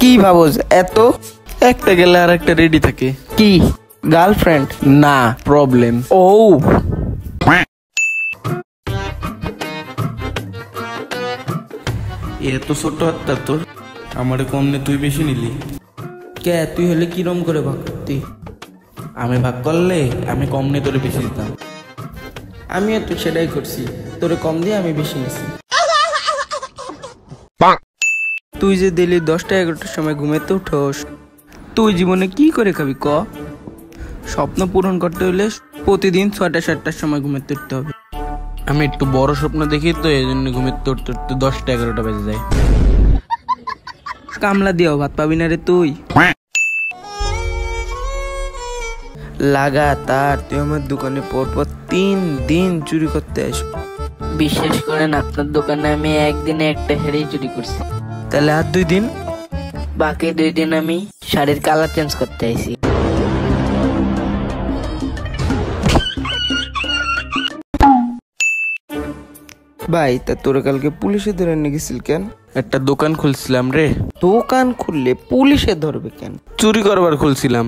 কি ভাবোস এত? একটা গেলে আর একটা রেডি থাকে। কি গার্লফ্রেন্ড? না, প্রবলেম। ও এত ছোট হাতটা তোর, আমারে কম নে তুই বেশি নিলি। কে তুই হলে কিরম করে ভাগ করতি? আমি ভাগ করলে আমি কম নে তোরে বেশি দিতাম। আমিও তো সেটাই করছি, তোরে কম দিয়ে আমি বেশি নিছি। তুই যে দিলি 10টা 11টার সময় ঘুমেতে উঠোস, তুই জীবনে কি করে খাবি ক? স্বপ্ন পূরণ করতে হলে প্রতিদিন 6টা 7টার সময় ঘুমেতে উঠতে হবে। আমি একটু বড় স্বপ্ন দেখি তো, এই জন্য ঘুমের উঠতে উঠতে 10টা 11টা বেজে যায়। কামলা দিয়েও ভাত পাবি না রে তুই। লাগাতার তুই আমার দোকানে পরপর 3 দিন চুরি করতে আসবি। বিশ্বাস করেন, আপনার দোকানে আমি একদিনে একটা শাড়ি চুরি করছি। তাহলে আর 2 দিন? বাকি 2 দিন আমি শাড়ির কালার চেঞ্জ করতে আইছি। ভাই তা তোরা কালকে পুলিশে ধরে নিয়ে গেছিল কেন? একটা দোকান খুলছিলাম রে। দোকান খুললে পুলিশে ধরবে কেন? চুরি করবার খুলছিলাম।